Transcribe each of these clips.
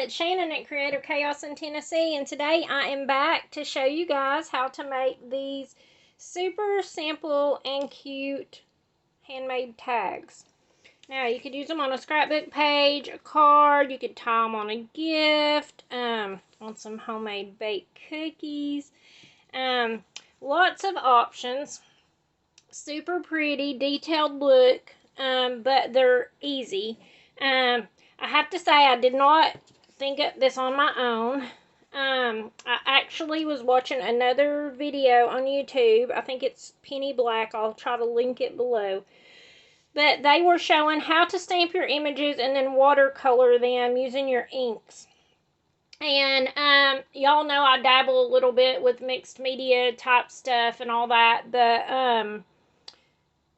it's Shannon at Creative Chaos in Tennessee, and today I am back to show you guys how to make these super simple and cute handmade tags. Now, you could use them on a scrapbook page, a card, you could tie them on a gift, on some homemade baked cookies. Lots of options. Super pretty, detailed look, but they're easy. I have to say, I did not think of this on my own. I actually was watching another video on YouTube. I think it's Penny Black. I'll try to link it below. But they were showing how to stamp your images and then watercolor them using your inks. And y'all know I dabble a little bit with mixed media type stuff and all that, but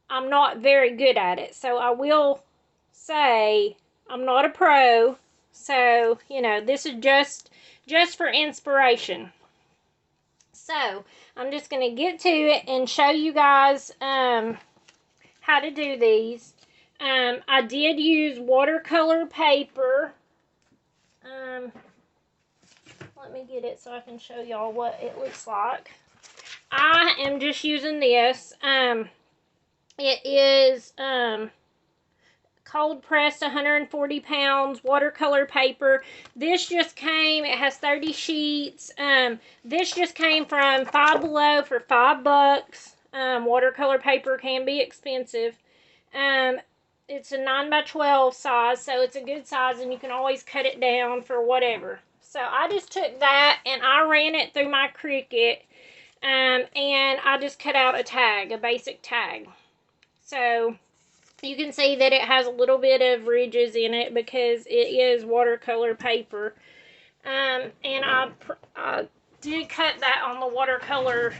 I'm not very good at it. So I will say I'm not a pro, so, you know, this is just for inspiration. So, I'm just going to get to it and show you guys how to do these. I did use watercolor paper. Let me get it so I can show y'all what it looks like. I am just using this. It is cold pressed 140 pounds watercolor paper. This just came, it has 30 sheets. This just came from Five Below for $5. Watercolor paper can be expensive. It's a 9x12 size, so it's a good size, and you can always cut it down for whatever. So I just took that and I ran it through my Cricut, and I just cut out a tag, a basic tag. So you can see that it has a little bit of ridges in it because it is watercolor paper. And I did cut that on the watercolor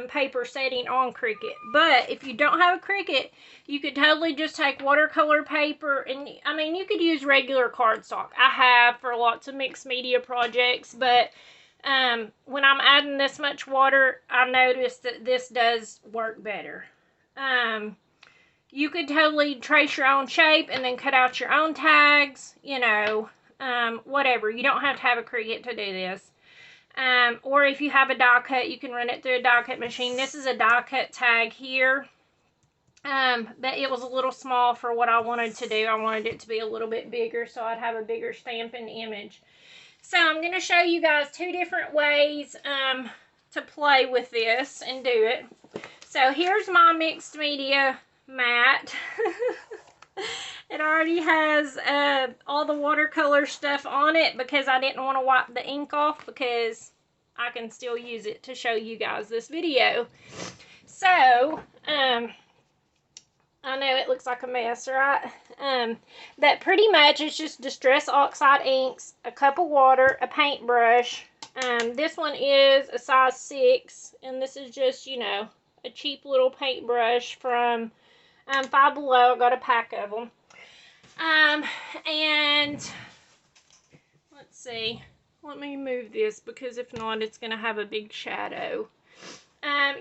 paper setting on Cricut. But if you don't have a Cricut, you could totally just take watercolor paper, and I mean, you could use regular cardstock. I have for lots of mixed media projects, but when I'm adding this much water, I noticed that this does work better. You could totally trace your own shape and then cut out your own tags, you know, whatever. You don't have to have a Cricut to do this. Or if you have a die cut, you can run it through a die cut machine. This is a die cut tag here. But it was a little small for what I wanted to do. I wanted it to be a little bit bigger so I'd have a bigger stamping image. So I'm going to show you guys two different ways to play with this and do it. So here's my mixed media mat. It already has all the watercolor stuff on it because I didn't want to wipe the ink off, because I can still use it to show you guys this video. So, I know it looks like a mess, right? But pretty much it's just Distress Oxide inks, a cup of water, a paintbrush. This one is a size 6, and this is just, you know, a cheap little paintbrush from Five Below. I got a pack of them. And let's see. Let me move this, because if not, it's going to have a big shadow.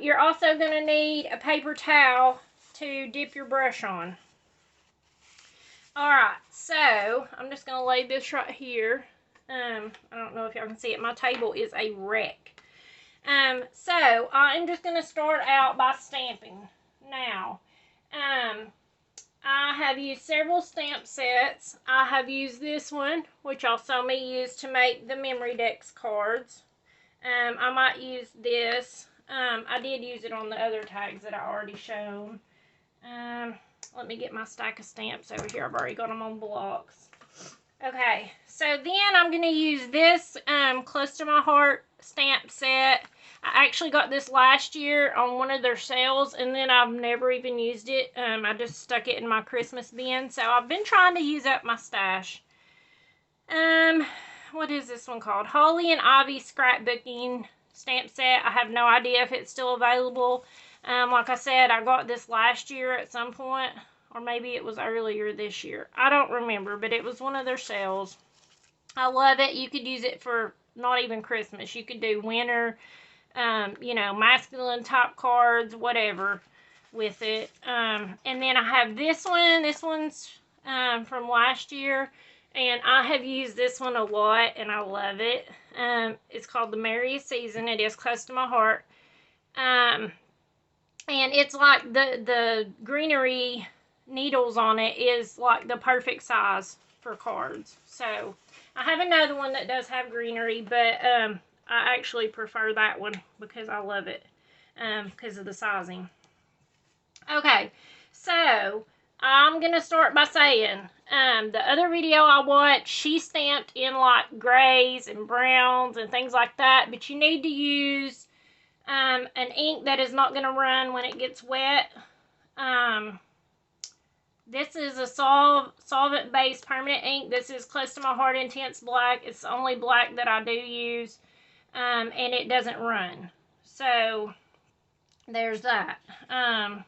You're also going to need a paper towel to dip your brush on. Alright, so I'm just going to lay this right here. I don't know if y'all can see it. My table is a wreck. So I'm just going to start out by stamping. Now, I have used several stamp sets. I have used this one, which y'all saw me use to make the Memory Decks cards. I might use this. I did use it on the other tags that I already shown. Let me get my stack of stamps over here. I've already got them on blocks. Okay, so then I'm going to use this Close to My Heart stamp set. I actually got this last year on one of their sales, and then I've never even used it. I just stuck it in my Christmas bin, so I've been trying to use up my stash. What is this one called? Holly and Ivy Scrapbooking stamp set. I have no idea if it's still available. Like I said, I got this last year at some point, or maybe it was earlier this year. I don't remember, but it was one of their sales. I love it. You could use it for not even Christmas. You could do winter, you know, masculine type cards, whatever with it. And then I have this one. This one's from last year, And I have used this one a lot, and I love it. It's called The Merriest Season. It is close to my heart. And it's like the greenery needles on it is like the perfect size for cards. So I have another one that does have greenery, but I actually prefer that one because I love it because of the sizing. Okay, so I'm gonna start by saying the other video I watched, she stamped in like grays and browns and things like that, but you need to use an ink that is not gonna run when it gets wet. This is a solvent-based permanent ink. This is close to my heart, Intense Black. It's the only black that I do use, and it doesn't run. So there's that. I'm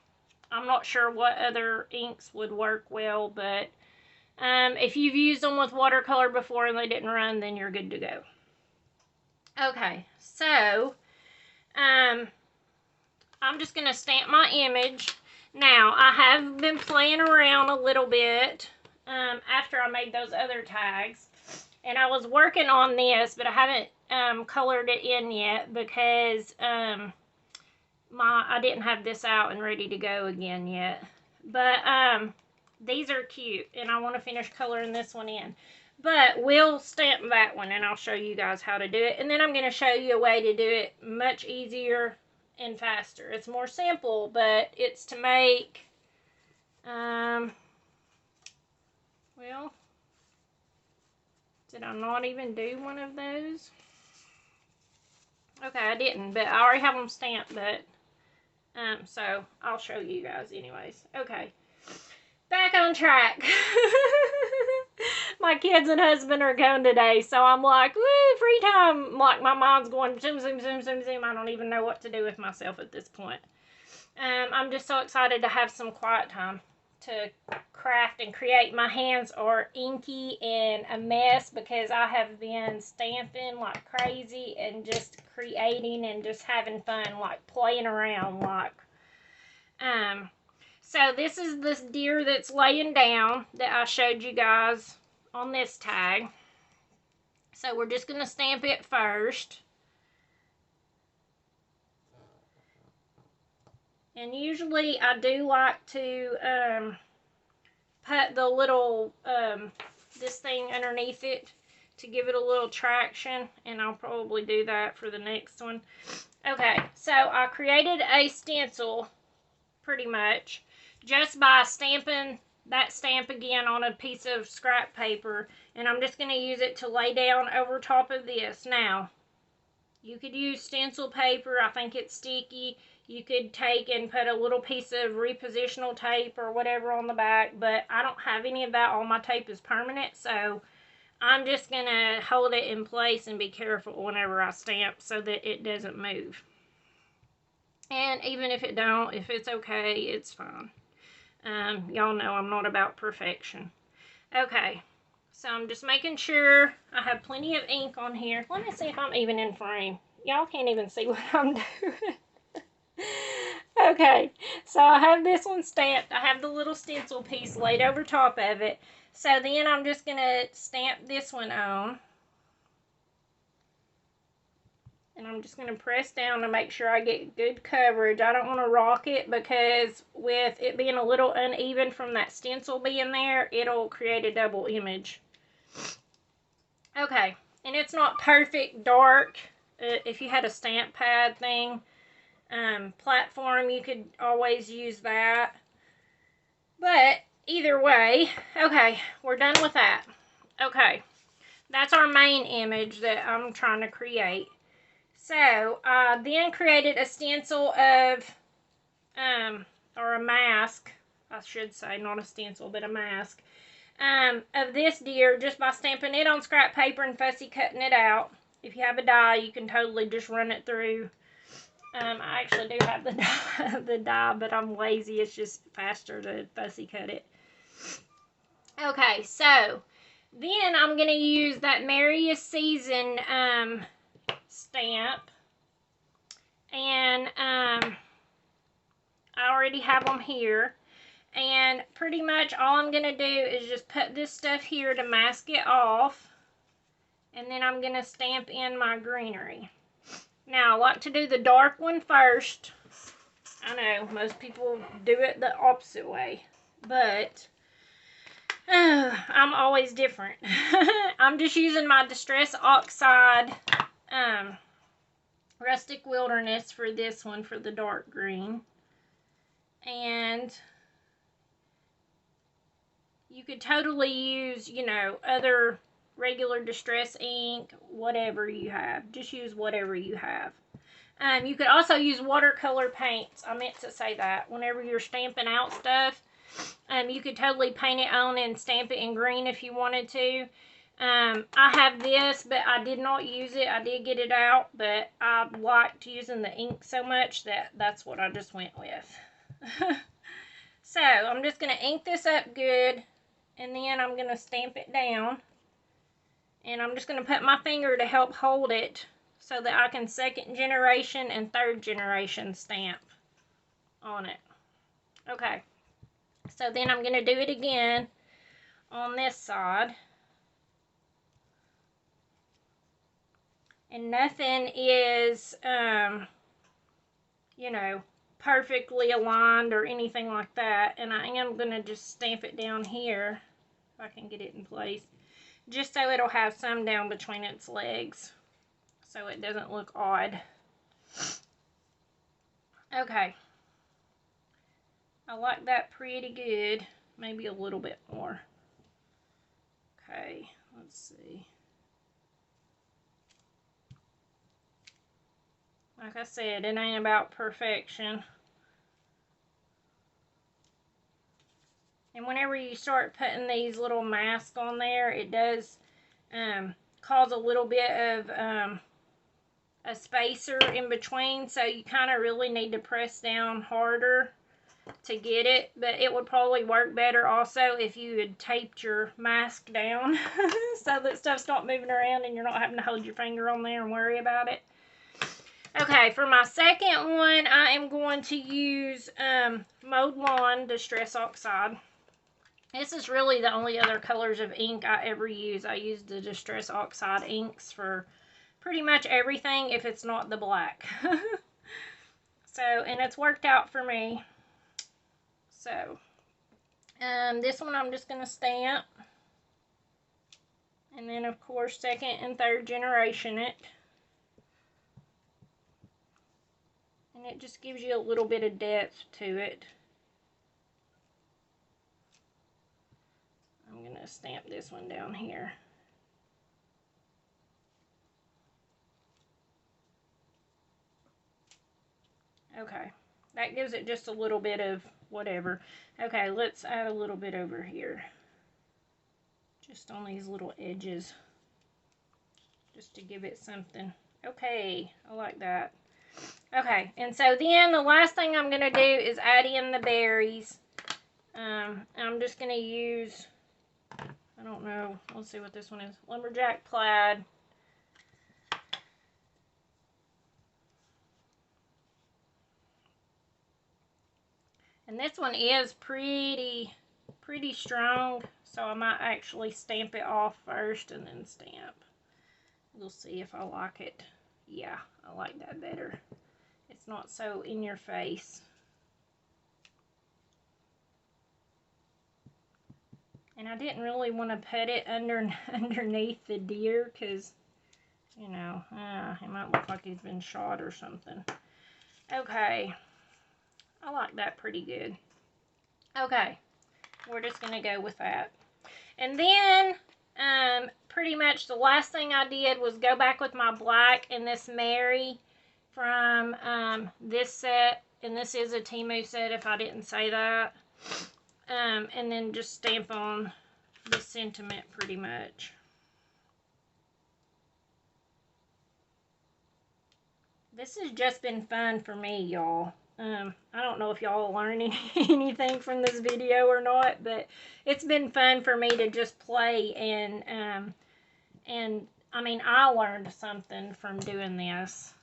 not sure what other inks would work well, but if you've used them with watercolor before and they didn't run, then you're good to go. Okay, so I'm just going to stamp my image. Now, I have been playing around a little bit after I made those other tags, and I was working on this, but I haven't colored it in yet because I didn't have this out and ready to go again yet. But these are cute, and I want to finish coloring this one in. But we'll stamp that one, and I'll show you guys how to do it. And then I'm going to show you a way to do it much easier and faster. It's more simple, but it's to make, well, did I not even do one of those? Okay, I didn't, but I already have them stamped, but, so I'll show you guys anyways. Okay, back on track. My kids and husband are gone today, so I'm like, woo, free time. Like, my mind's going zoom, zoom, zoom, zoom, zoom. I don't even know what to do with myself at this point. I'm just so excited to have some quiet time to craft and create. My hands are inky and a mess because I have been stamping like crazy and just creating and just having fun, like playing around, like, so this is this deer that's laying down that I showed you guys on this tag. So we're just going to stamp it first. And usually I do like to put the little, this thing underneath it to give it a little traction. And I'll probably do that for the next one. Okay, so I created a stencil pretty much just by stamping that stamp again on a piece of scrap paper, and I'm just going to use it to lay down over top of this. Now, you could use stencil paper. I think it's sticky. You could take and put a little piece of repositional tape or whatever on the back, but I don't have any of that. All my tape is permanent, so I'm just going to hold it in place and be careful whenever I stamp so that it doesn't move. And even if it don't, if it's okay, it's fine. Y'all know I'm not about perfection. Okay, so I'm just making sure I have plenty of ink on here. Let me see if I'm even in frame. Y'all can't even see what I'm doing. Okay, so I have this one stamped. I have the little stencil piece laid over top of it. So then I'm just going to stamp this one on. And I'm just going to press down to make sure I get good coverage. I don't want to rock it because with it being a little uneven from that stencil being there, it'll create a double image. Okay, and it's not perfect dark. If you had a stamp pad thing, platform, you could always use that. But either way, okay, we're done with that. Okay, that's our main image that I'm trying to create. So, I then created a stencil of, or a mask, I should say, not a stencil, but a mask, of this deer just by stamping it on scrap paper and fussy cutting it out. If you have a die, you can totally just run it through. I actually do have the die, but I'm lazy. It's just faster to fussy cut it. Okay, so then I'm going to use that Merriest Season, stamp, and I already have them here, And pretty much all I'm going to do is just put this stuff here to mask it off. And then I'm going to stamp in my greenery. Now, I like to do the dark one first. I know, most people do it the opposite way. But I'm always different. I'm just using my Distress Oxide Rustic Wilderness for this one, for the dark green. And you could totally use, you know, other regular Distress ink, whatever you have. Just use whatever you have. You could also use watercolor paints. I meant to say that. Whenever you're stamping out stuff, you could totally paint it on and stamp it in green if you wanted to. I have this, but I did not use it. I did get it out, but I liked using the ink so much that that's what I just went with. So, I'm just going to ink this up good, and then I'm going to stamp it down. And I'm just going to put my finger to help hold it so that I can second generation and third generation stamp on it. Okay. So then I'm going to do it again on this side. And nothing is, you know, perfectly aligned or anything like that. And I am going to just stamp it down here, if I can get it in place, just so it'll have some down between its legs, so it doesn't look odd. Okay. I like that pretty good. Maybe a little bit more. Okay, let's see. Like I said, it ain't about perfection. And whenever you start putting these little masks on there, it does cause a little bit of a spacer in between. So you kind of really need to press down harder to get it. But it would probably work better also if you had taped your mask down so that stuff's not moving around and you're not having to hold your finger on there and worry about it. Okay, for my second one, I am going to use Mowed Lawn Distress Oxide. This is really the only other colors of ink I ever use. I use the Distress Oxide inks for pretty much everything if it's not the black. So, and it's worked out for me. So, this one I'm just going to stamp. And then, of course, second and third generation it. And it just gives you a little bit of depth to it. I'm going to stamp this one down here. Okay, that gives it just a little bit of whatever. Okay, let's add a little bit over here. Just on these little edges. Just to give it something. Okay, I like that. Okay, and so then the last thing I'm going to do is add in the berries. I'm just going to use, I don't know, let's see what this one is. Lumberjack Plaid. And this one is pretty strong, so I might actually stamp it off first and then stamp. We'll see if I like it. Yeah, I like that better. It's not so in your face. And I didn't really want to put it underneath the deer because, you know, it might look like he's been shot or something. Okay. I like that pretty good. Okay. We're just going to go with that. And then, pretty much the last thing I did was go back with my black and this Mary from this set. And this is a Temu set if I didn't say that. And then just stamp on the sentiment pretty much. This has just been fun for me, y'all. I don't know if y'all learned anything from this video or not, but it's been fun for me to just play and I mean, I learned something from doing this.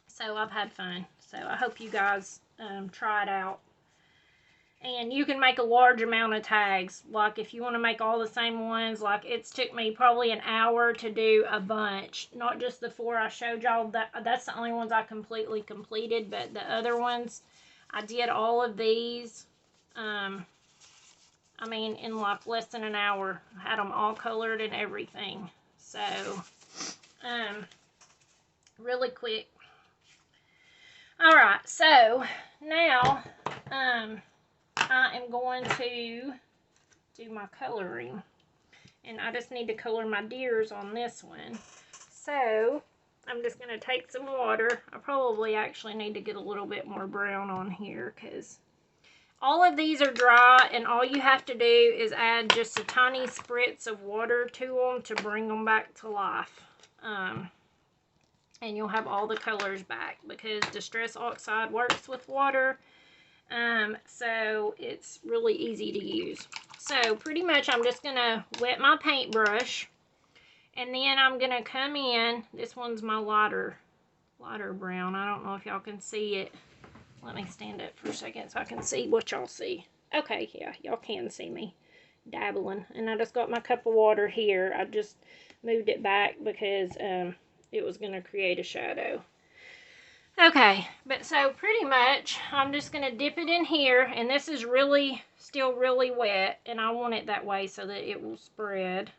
So I've had fun. So I hope you guys try it out. And you can make a large amount of tags. Like if you want to make all the same ones, like it's took me probably an hour to do a bunch. Not just the 4 I showed y'all. That's the only ones I completely completed. But the other ones, I did all of these. I mean, in like less than an hour. I had them all colored and everything. So, really quick. Alright, so now, I am going to do my coloring. And I just need to color my deers on this one. So, I'm just going to take some water. I probably actually need to get a little bit more brown on here because all of these are dry, and all you have to do is add just a tiny spritz of water to them to bring them back to life. And you'll have all the colors back because Distress Oxide works with water. So it's really easy to use. So pretty much I'm just going to wet my paintbrush, and then I'm going to come in. This one's my lighter brown. I don't know if y'all can see it. Let me stand up for a second so I can see what y'all see. Okay, yeah, y'all can see me dabbling. And I just got my cup of water here. I just moved it back because it was going to create a shadow. Okay, but so pretty much I'm just going to dip it in here. And this is really, still really wet. And I want it that way so that it will spread.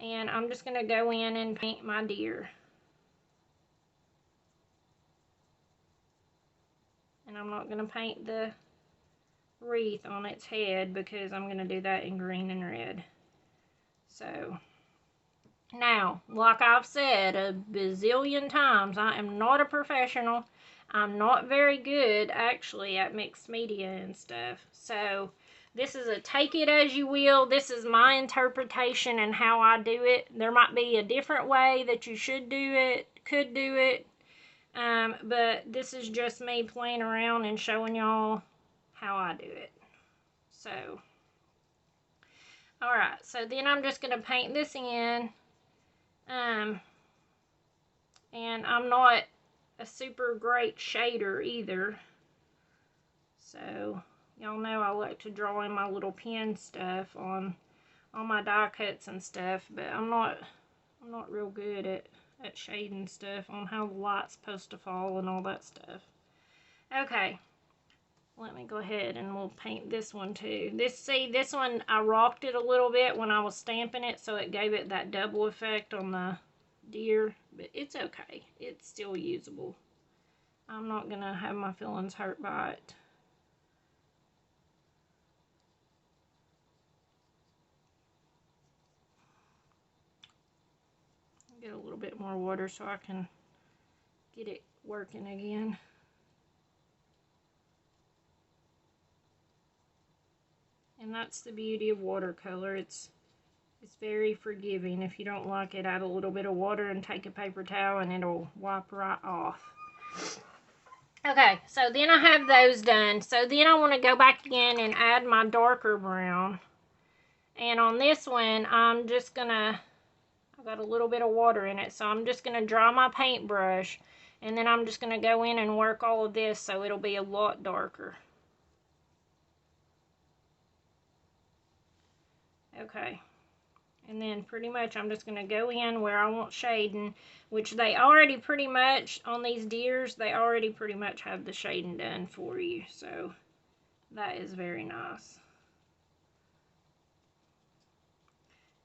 And I'm just going to go in and paint my deer. And I'm not going to paint the wreath on its head because I'm going to do that in green and red. So, now, like I've said a bazillion times, I am not a professional. I'm not very good, actually, at mixed media and stuff. So, this is a take it as you will. This is my interpretation and how I do it. There might be a different way that you should do it, could do it. But this is just me playing around and showing y'all how I do it. So, alright, so then I'm just going to paint this in. And I'm not a super great shader either. So, y'all know I like to draw in my little pen stuff on my die cuts and stuff, but I'm not real good at shading stuff on how the light's supposed to fall and all that stuff. Okay, let me go ahead and we'll paint this one too. This one I rocked it a little bit when I was stamping it, so it gave it that double effect on the deer, but it's okay. It's still usable. I'm not gonna have my feelings hurt by it. Get a little bit more water so I can get it working again. And that's the beauty of watercolor. It's very forgiving. If you don't like it, add a little bit of water and take a paper towel and it'll wipe right off. Okay, so then I have those done. So then I want to go back in and add my darker brown. And on this one, I'm just gonna, I've got a little bit of water in it, so I'm just gonna dry my paintbrush, and then I'm just gonna go in and work all of this so it'll be a lot darker. Okay, and then pretty much I'm just gonna go in where I want shading, which they already pretty much, on these deers, they already pretty much have the shading done for you, so that is very nice.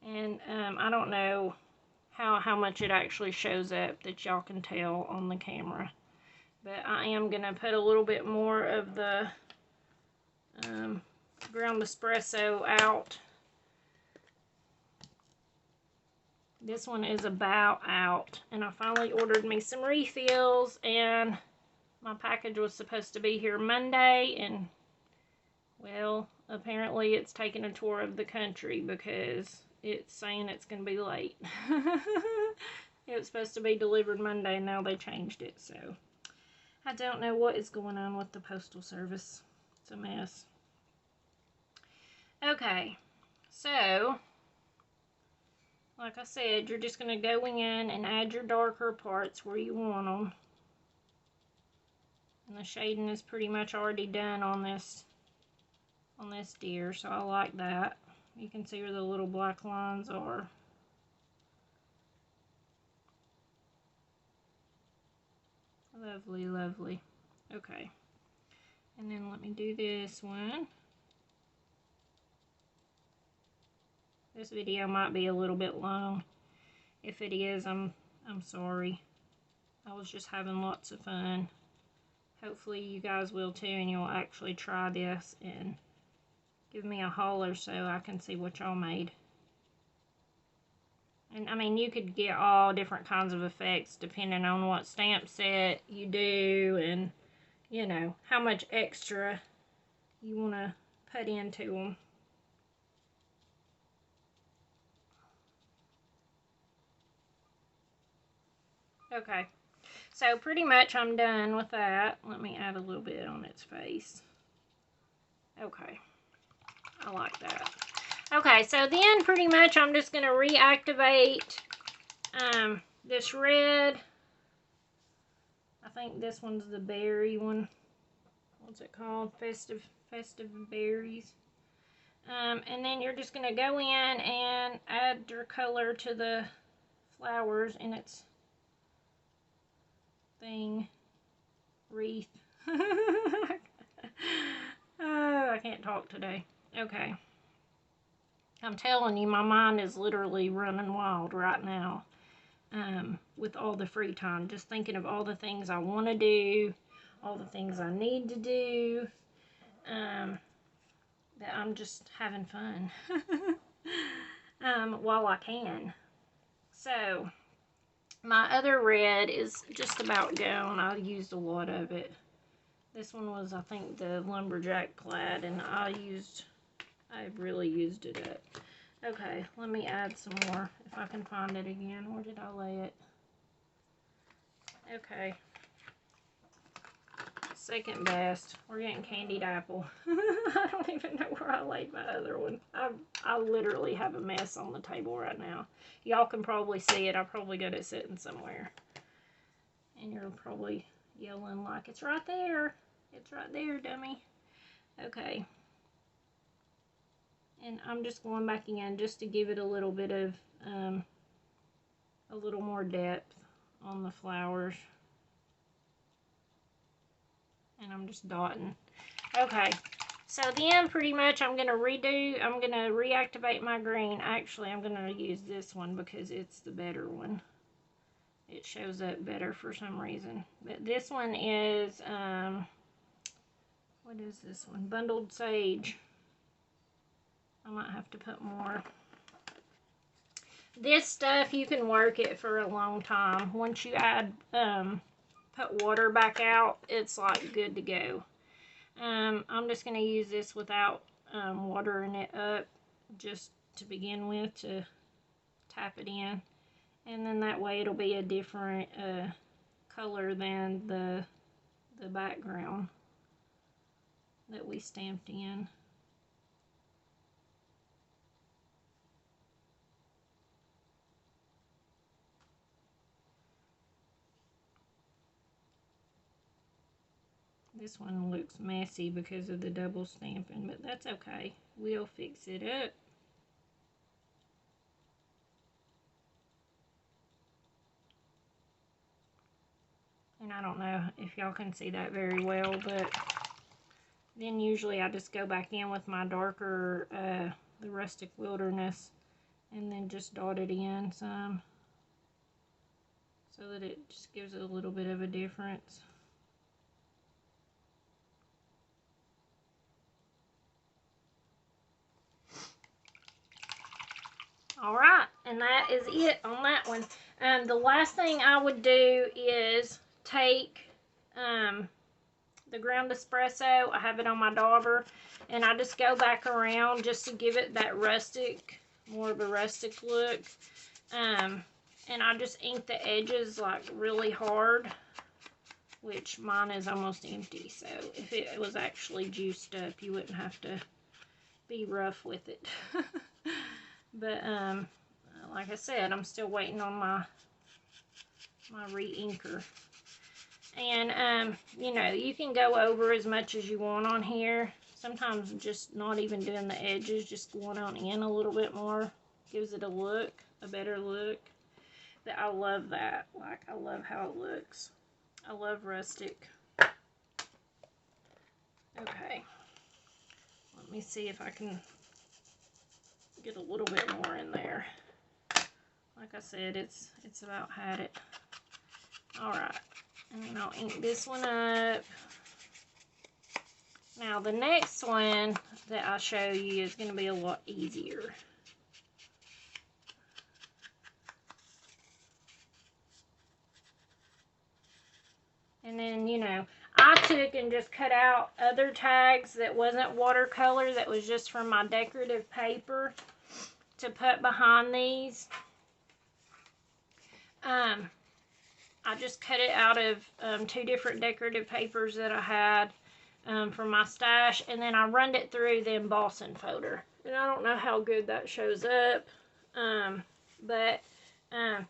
And I don't know how much it actually shows up that y'all can tell on the camera, but I am gonna put a little bit more of the ground espresso out. This one is about out, and I finally ordered me some refills, and my package was supposed to be here Monday, and well, apparently it's taking a tour of the country because it's saying it's going to be late. It was supposed to be delivered Monday, and now they changed it, so I don't know what is going on with the Postal Service. It's a mess. Okay, so like I said, you're just going to go in and add your darker parts where you want them. And the shading is pretty much already done on this on this deer, so I like that. You can see where the little black lines are. Lovely, lovely. Okay. And then let me do this one. This video might be a little bit long. If it is, I'm sorry. I was just having lots of fun. Hopefully you guys will too, and you'll actually try this and give me a holler so I can see what y'all made. And I mean, you could get all different kinds of effects depending on what stamp set you do and, you know, how much extra you want to put into them. Okay, so pretty much I'm done with that. Let me add a little bit on its face. Okay, I like that. Okay, so then pretty much I'm just going to reactivate this red. I think this one's the berry one. What's it called? Festive berries. And then you're just going to go in and add your color to the flowers in its thing. Wreath. Oh, I can't talk today. Okay. I'm telling you, my mind is literally running wild right now with all the free time. Just thinking of all the things I want to do, all the things I need to do, that I'm just having fun while I can. So, my other red is just about gone. I used a lot of it. This one was, I think, the lumberjack plaid, and I really used it up. Okay, let me add some more, if I can find it again. Where did I lay it? Okay. Second best. We're getting candied apple. I don't even know where I laid my other one. I literally have a mess on the table right now. Y'all can probably see it. I probably got it sitting somewhere. And you're probably yelling like, it's right there. It's right there, dummy. Okay. And I'm just going back again just to give it a little bit of, a little more depth on the flowers. And I'm just dotting. Okay, so then pretty much I'm going to reactivate my green. Actually, I'm going to use this one because it's the better one. It shows up better for some reason. But this one is, what is this one? Bundled Sage. I might have to put more. This stuff, you can work it for a long time. Once you add, put water back out, it's like good to go. I'm just going to use this without watering it up just to begin with, to tap it in. And then that way it'll be a different color than the background that we stamped in. This one looks messy because of the double stamping, but that's okay. We'll fix it up. And I don't know if y'all can see that very well, but then usually I just go back in with my darker, the Rustic Wilderness, and then just dot it in some so that it just gives it a little bit of a difference. Alright, and that is it on that one. The last thing I would do is take the ground espresso. I have it on my dauber, and I just go back around just to give it that rustic, more of a rustic look. And I just ink the edges like really hard, which mine is almost empty, so if it was actually juiced up, you wouldn't have to be rough with it. But, like I said, I'm still waiting on my re-inker. And, you know, you can go over as much as you want on here. Sometimes just not even doing the edges, just going on in a little bit more gives it a look, a better look. But I love that. Like, I love how it looks. I love rustic. Okay. Let me see if I can get a little bit more in there. Like I said, it's about had it. Alright. And then I'll ink this one up. Now, the next one that I show you is going to be a lot easier. And then, you know, I took and just cut out other tags that wasn't watercolor, that was just from my decorative paper to put behind these. I just cut it out of 2 different decorative papers that I had from my stash, and then I run it through the embossing folder. And I don't know how good that shows up, but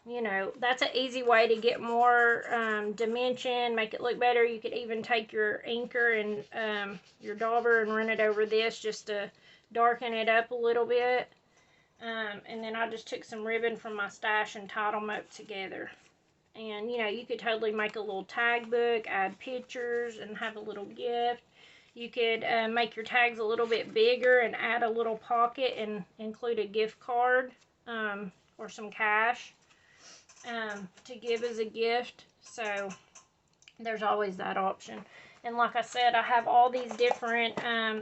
you know, that's an easy way to get more dimension, make it look better. You could even take your inker and your dauber and run it over this just to darken it up a little bit. And then I just took some ribbon from my stash and tied them up together. And, you know, you could totally make a little tag book, add pictures, and have a little gift. You could make your tags a little bit bigger and add a little pocket and include a gift card or some cash to give as a gift. So there's always that option. And like I said, I have all these different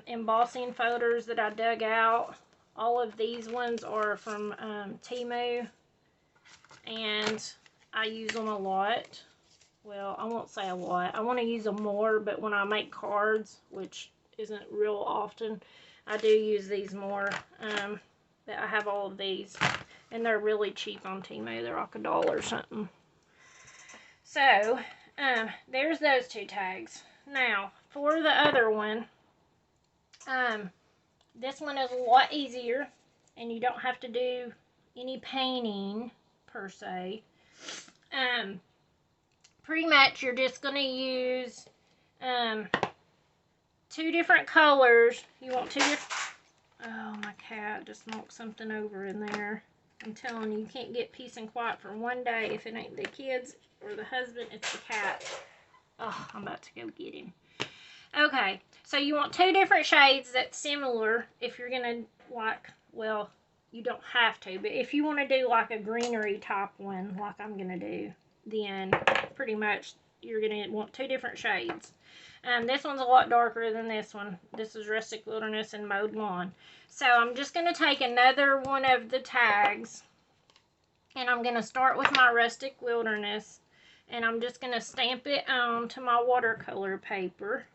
embossing folders that I dug out. All of these ones are from Temu, and I use them a lot. Well, I won't say a lot. I want to use them more, but when I make cards, which isn't real often, I do use these more. But I have all of these, and they're really cheap on Temu. They're like $1 or something. So, there's those 2 tags. Now, for the other one, this one is a lot easier, and you don't have to do any painting, per se. Pretty much you're just going to use 2 different colors. You want 2 different... Oh, my cat just knocked something over in there. I'm telling you, you can't get peace and quiet for one day if it ain't the kids or the husband, it's the cat. Oh, I'm about to go get him. Okay, so you want 2 different shades that's similar if you're going to, like, well, you don't have to, but if you want to do like a greenery type one, like I'm going to do, then pretty much you're going to want 2 different shades. This one's a lot darker than this one. This is Rustic Wilderness and Mowed Lawn. So I'm just going to take another one of the tags, and I'm going to start with my Rustic Wilderness, and I'm just going to stamp it onto my watercolor paper.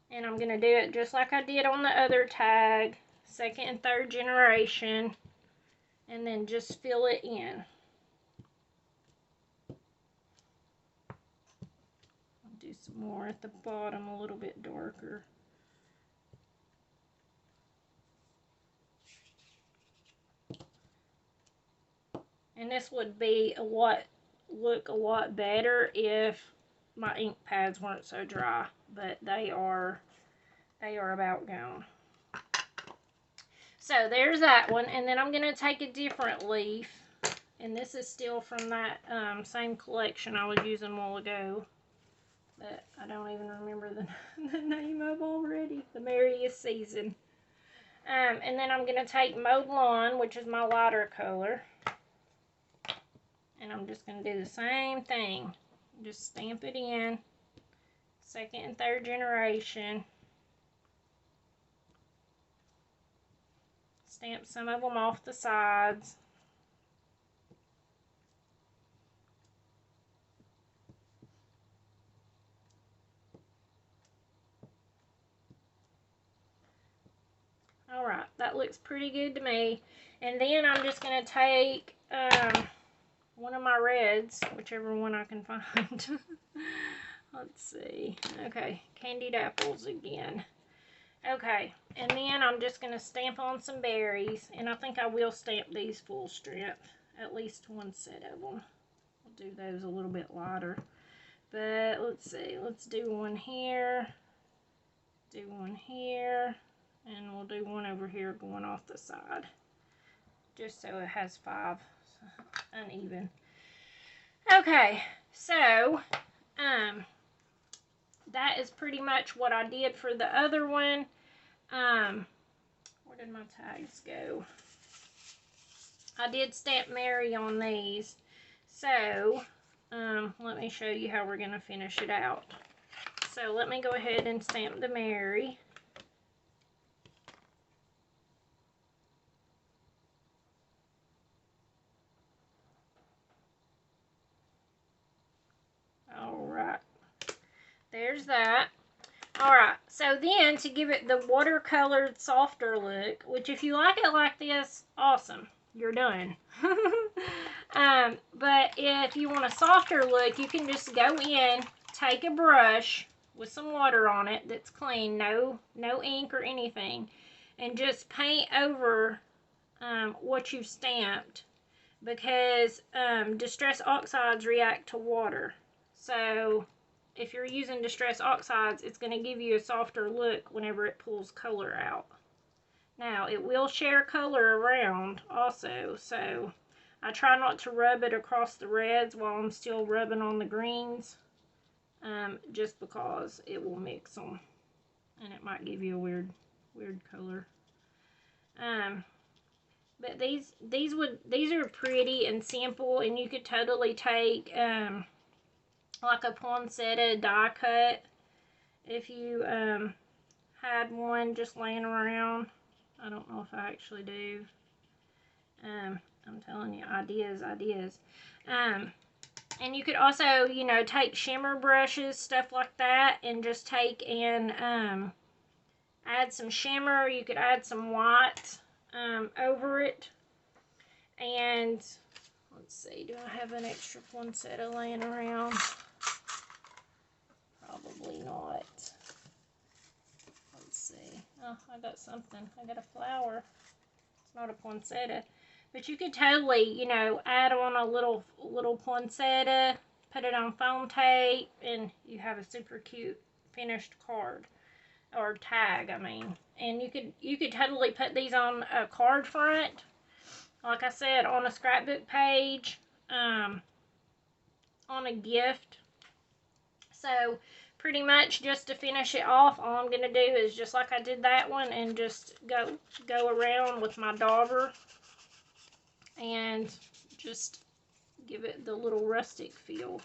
And I'm going to do it just like I did on the other tag, 2nd and 3rd generation, and then just fill it in. I'll do some more at the bottom, a little bit darker. And this would be look a lot better if my ink pads weren't so dry, but they are about gone. So there's that one, and then I'm going to take a different leaf, and this is still from that same collection I was using a while ago, but I don't even remember the name of already. The Merriest Season. And then I'm going to take Mowed Lawn, which is my lighter color, and I'm just going to do the same thing. Just stamp it in, 2nd and 3rd generation. Stamp some of them off the sides. Alright, that looks pretty good to me. And then I'm just going to take one of my reds, whichever one I can find. Let's see. Okay, Candied Apples again. Okay, and then I'm just going to stamp on some berries, and I think I will stamp these full strength, at least one set of them. I'll do those a little bit lighter. But let's see, let's do one here, do one here, and we'll do one over here going off the side, just so it has 5 uneven. Okay, so that is pretty much what I did for the other one. Where did my tags go? I did stamp Mary on these, so let me show you how we're going to finish it out. So let me go ahead and stamp the Mary. Alright, there's that. Alright, so then to give it the watercolored softer look, which if you like it like this, awesome, you're done. But if you want a softer look, you can just go in, take a brush with some water on it that's clean, no ink or anything, and just paint over what you've stamped, because distress oxides react to water. So if you're using distress oxides, it's going to give you a softer look whenever it pulls color out. Now, it will share color around also, so I try not to rub it across the reds while I'm still rubbing on the greens, just because it will mix them, and it might give you a weird color. But these are pretty and simple, and you could totally take like a poinsettia die cut if you had one just laying around. I don't know if I actually do. I'm telling you, ideas. And you could also, you know, take shimmer brushes, stuff like that, and just take and add some shimmer. You could add some white over it. And let's see, do I have an extra poinsettia laying around? Probably not. Let's see. Oh, I got something. I got a flower. It's not a poinsettia. But you could totally, you know, add on a little poinsettia, put it on foam tape, and you have a super cute finished card. Or tag, I mean. And you could totally put these on a card front. Like I said, on a scrapbook page. On a gift. So, pretty much just to finish it off, all I'm going to do is just like I did that one, and just go around with my dauber and just give it the little rustic feel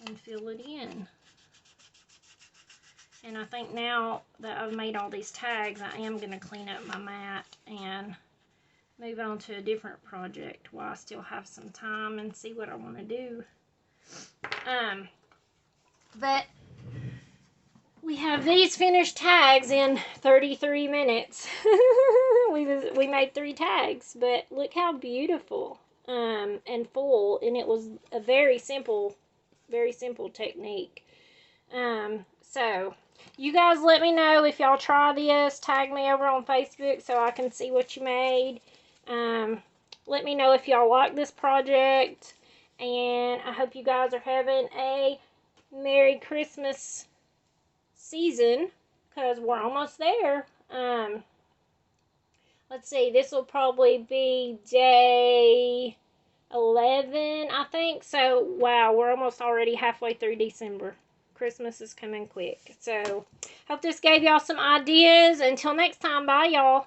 and fill it in. And I think now that I've made all these tags, I am going to clean up my mat and move on to a different project while I still have some time and see what I want to do. But we have these finished tags in 33 minutes. we made 3 tags, but look how beautiful and full, and it was a very simple technique. So you guys let me know if y'all try this. Tag me over on Facebook so I can see what you made. Let me know if y'all like this project, and I hope you guys are having a Merry Christmas season, because we're almost there. Let's see, this will probably be day 11, I think. So, wow, we're almost already halfway through December. Christmas is coming quick. So, hope this gave y'all some ideas. Until next time, bye, y'all.